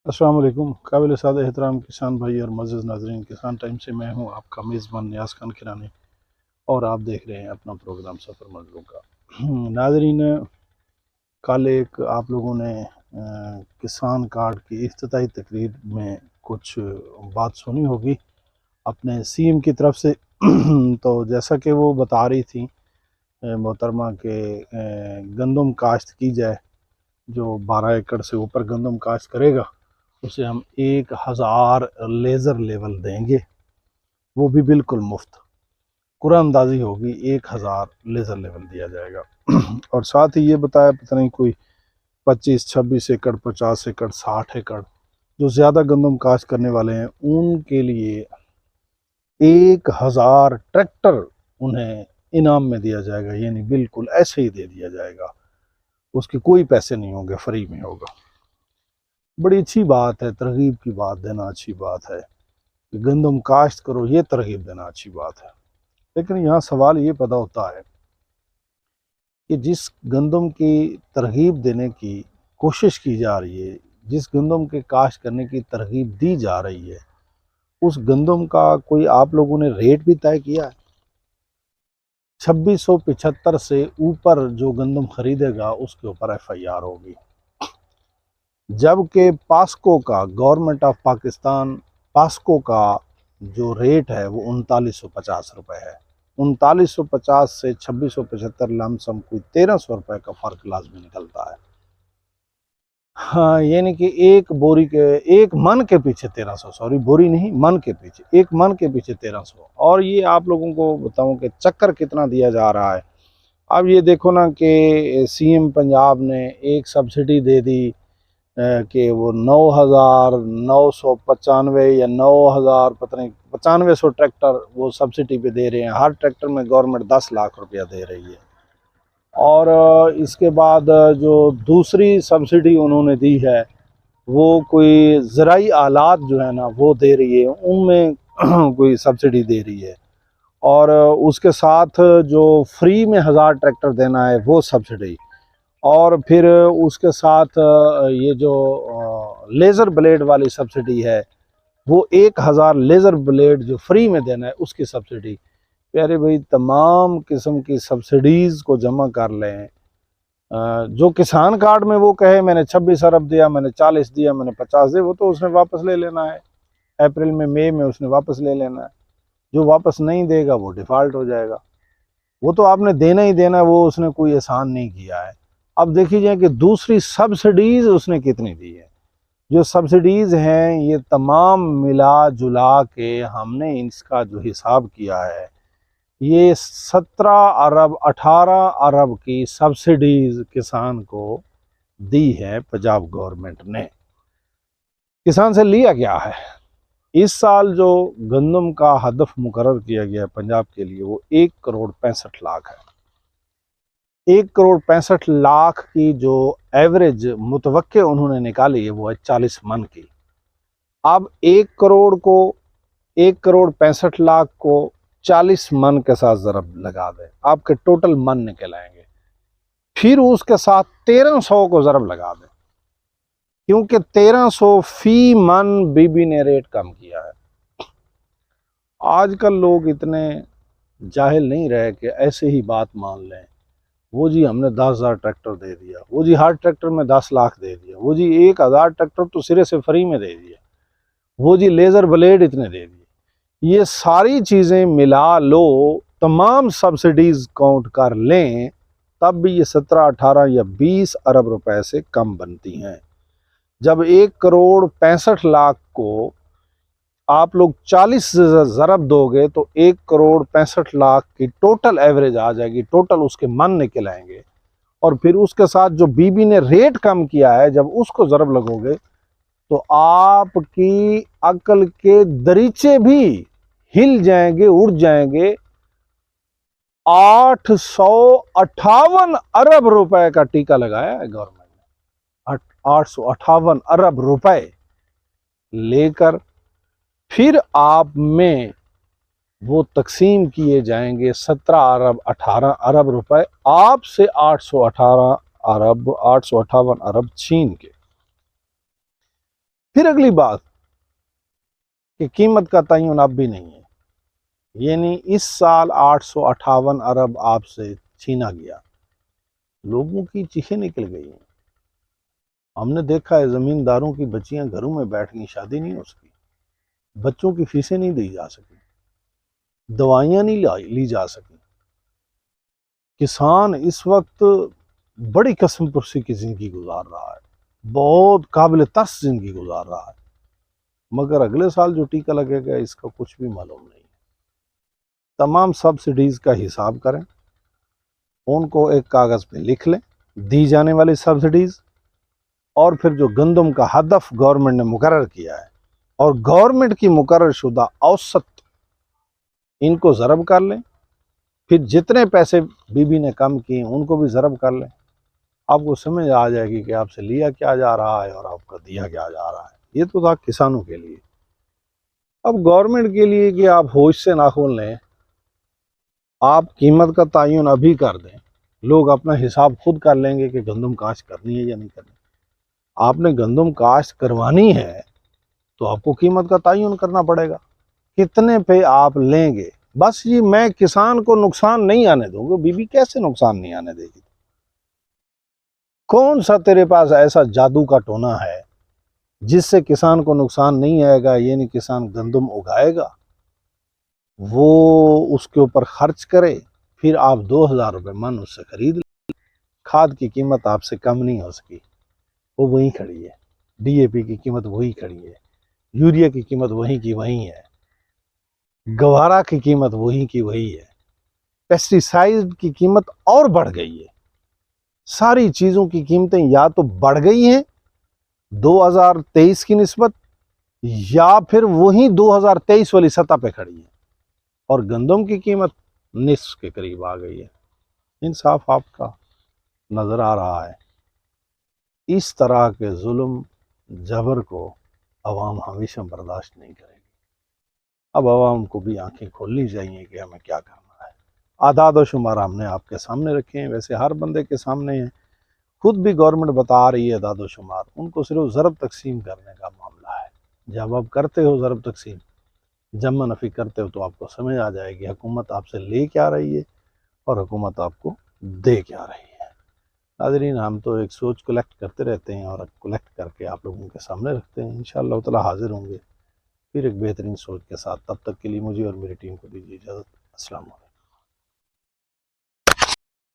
अस्सलाम वालेकुम। काबिल साद एहतराम किसान भाई और मज़ीज़ नाज़रीन, किसान टाइम से मैं हूँ आपका मेज़बान नियाज़ खान किरानी और आप देख रहे हैं अपना प्रोग्राम सफ़र मंज़िलों का। नाज़रीन, कल एक आप लोगों ने किसान कार्ड की इफ्तिताई तकरीर में कुछ बात सुनी होगी अपने सीएम की तरफ से। तो जैसा कि वो बता रही थी मोहतरमा के गंदम काश्त की जाए, जो 12 एकड़ से ऊपर गंदम काश्त करेगा उसे हम 1000 लेज़र लेवल देंगे, वो भी बिल्कुल मुफ्त। कुरानंदाजी होगी, 1000 लेज़र लेवल दिया जाएगा। और साथ ही ये बताया, पता नहीं कोई 25-26 एकड़, 50 एकड़, 60 एकड़ जो ज़्यादा गंदम काश्त करने वाले हैं उनके लिए 1000 ट्रैक्टर उन्हें इनाम में दिया जाएगा, यानी बिल्कुल ऐसे ही दे दिया जाएगा, उसके कोई पैसे नहीं होंगे, फ्री में होगा। बड़ी अच्छी बात है, तरगीब की बात देना अच्छी बात है, गंदम काश्त करो, ये तरगीब देना अच्छी बात है। लेकिन यहाँ सवाल ये पैदा होता है कि जिस गंदम की तरगीब देने की कोशिश की जा रही है, जिस गंदम के काश्त करने की तरगीब दी जा रही है, उस गंदम का कोई आप लोगों ने रेट भी तय किया है? 2675 से ऊपर जो गंदम खरीदेगा उसके ऊपर FIR होगी, जबकि पास्को का, गवर्नमेंट ऑफ पाकिस्तान पास्को का जो रेट है वो 3950 रुपये है। 3950 से 2675 लमसम कोई 1300 रुपये का फ़र्क लाजमी निकलता है। हाँ, यानी कि एक मन के पीछे 1300, सॉरी बोरी नहीं, मन के पीछे, एक मन के पीछे 1300। और ये आप लोगों को बताऊं कि चक्कर कितना दिया जा रहा है। अब ये देखो ना कि सीएम पंजाब ने एक सब्सिडी दे दी कि वो 9,995 या 9,000, पता नहीं 9500 ट्रैक्टर वो सब्सिडी पे दे रहे हैं। हर ट्रैक्टर में गवर्नमेंट 10 लाख रुपया दे रही है। और इसके बाद जो दूसरी सब्सिडी उन्होंने दी है वो कोई ज़राई आलात जो है ना वो दे रही है, उनमें कोई सब्सिडी दे रही है। और उसके साथ जो फ्री में 1000 ट्रैक्टर देना है वो सब्सिडी। और फिर उसके साथ ये जो लेज़र ब्लेड वाली सब्सिडी है वो 1000 लेज़र ब्लेड जो फ्री में देना है उसकी सब्सिडी। प्यारे भाई, तमाम किस्म की सब्सिडीज़ को जमा कर लें। जो किसान कार्ड में वो कहे मैंने 26 अरब दिया, मैंने 40 दिया, मैंने 50 दिया, वो तो उसने वापस ले लेना है। अप्रैल में, मई में उसने वापस ले लेना है। जो वापस नहीं देगा वो डिफ़ॉल्ट हो जाएगा। वो तो आपने देना ही देना है, वो उसने कोई एहसान नहीं किया है। अब देखी जाए कि दूसरी सब्सिडीज़ उसने कितनी दी है। जो सब्सिडीज़ हैं ये तमाम मिला जुला के हमने इसका जो हिसाब किया है, ये 17 अरब 18 अरब की सब्सिडीज़ किसान को दी है पंजाब गवर्नमेंट ने। किसान से लिया क्या है? इस साल जो गंदम का हदफ मुकर्रर किया गया है पंजाब के लिए वो 1,65,00,000 है। 1,65,00,000 की जो एवरेज मुतवक्के उन्होंने निकाली है वो है 40 मन की। अब 1,65,00,000 को 40 मन के साथ ज़रब लगा दें, आपके टोटल मन निकल आएंगे। फिर उसके साथ 1300 को ज़रब लगा दें, क्योंकि 1300 फी मन बीबी ने रेट कम किया है। आजकल लोग इतने जाहिल नहीं रहे कि ऐसे ही बात मान लें। वो जी हमने 10,000 ट्रैक्टर दे दिया, वो जी हर ट्रैक्टर में 10 लाख दे दिया, वो जी 1000 ट्रैक्टर तो सिरे से फ्री में दे दिया, वो जी लेज़र ब्लेड इतने दे दिए। ये सारी चीज़ें मिला लो, तमाम सब्सिडीज़ काउंट कर लें, तब भी ये 17, 18 या 20 अरब रुपए से कम बनती हैं। जब 1,65,00,000 को आप लोग 40 ज़रब दोगे तो 1,65,00,000 की टोटल एवरेज आ जाएगी, टोटल उसके मन निकल आएंगे। और फिर उसके साथ जो बीबी ने रेट कम किया है, जब उसको ज़रब लगोगे तो आपकी अकल के दरीचे भी हिल जाएंगे, उड़ जाएंगे। 858 अरब रुपए का टीका लगाया है गवर्नमेंट ने। 858 अरब रुपए लेकर फिर आप में वो तकसीम किए जाएंगे 17 अरब 18 अरब रुपए आपसे 858 अरब छीन के। फिर अगली बात कि कीमत का तयन अब भी नहीं है, यानी इस साल 858 अरब आपसे छीना गया, लोगों की चीखें निकल गई हैं। हमने देखा है जमींदारों की बच्चियां घरों में बैठ गई, शादी नहीं हो सकी, बच्चों की फीसें नहीं दी जा सकी, दवाइयां नहीं ली जा सकी। किसान इस वक्त बड़ी कसम पुरसी की जिंदगी गुजार रहा है, बहुत काबिल तर्स जिंदगी गुजार रहा है, मगर अगले साल जो टीका लगेगा इसका कुछ भी मालूम नहीं। तमाम सब्सिडीज का हिसाब करें, उनको एक कागज पे लिख लें, दी जाने वाली सब्सिडीज, और फिर जो गंदम का हदफ गवर्नमेंट ने मुकर्रर किया है और गवर्नमेंट की मुकर्रर शुदा औसत, इनको ज़रब कर लें। फिर जितने पैसे बीबी ने कम किए उनको भी ज़रब कर लें, आपको समझ आ जाएगी कि आपसे लिया क्या जा रहा है और आपका दिया क्या जा रहा है। ये तो था किसानों के लिए। अब गवर्नमेंट के लिए कि आप होश से नाखून लें, आप कीमत का तयन अभी कर दें, लोग अपना हिसाब खुद कर लेंगे कि गंदम काश्त करनी है या नहीं करनी। आपने गंदम काश्त करवानी है तो आपको कीमत का तयन करना पड़ेगा, कितने पे आप लेंगे। बस ये मैं किसान को नुकसान नहीं आने दूंगा, बीबी कैसे नुकसान नहीं आने देगी? कौन सा तेरे पास ऐसा जादू का टोना है जिससे किसान को नुकसान नहीं आएगा? ये नहीं, किसान गंदम उगाएगा, वो उसके ऊपर खर्च करे, फिर आप 2000 रुपये मन उससे खरीद ले, खाद की कीमत आपसे कम नहीं हो सकी, वो वहीं खड़ी है, डीएपी की कीमत वही खड़ी है, यूरिया की कीमत वहीं की वहीं है, गवारा की कीमत वहीं की वही है, पेस्टिसाइड की कीमत और बढ़ गई है। सारी चीजों की कीमतें या तो बढ़ गई हैं 2023 की निस्बत, या फिर वही 2023 वाली सतह पे खड़ी है, और गंदम की कीमत निस्फ के करीब आ गई है। इंसाफ आपका नजर आ रहा है। इस तरह के जुल्म जबर को अवाम हमेशा बर्दाश्त नहीं करेगी। अब अवाम को भी आंखें खोलनी चाहिए कि हमें क्या करना है। आदाद व शुमार हमने आपके सामने रखे हैं, वैसे हर बंदे के सामने हैं, खुद भी गवर्नमेंट बता रही है आदाद व शुमार, उनको सिर्फ ज़रब तकसीम करने का मामला है। जब आप करते हो ज़रब तकसीम, जमा नफ़ी करते हो, तो आपको समझ आ जाएगी हुकूमत आपसे ले क्या रही है और हुकूमत आपको दे क्या रही है। नाज़रीन, हम तो एक सोच कलेक्ट करते रहते हैं और कलेक्ट करके आप लोगों के सामने रखते हैं। इंशाअल्लाह ताला हाजिर होंगे फिर एक बेहतरीन सोच के साथ। तब तक के लिए मुझे और मेरी टीम को दीजिए इजाज़त। अस्सलाम वालेकुम।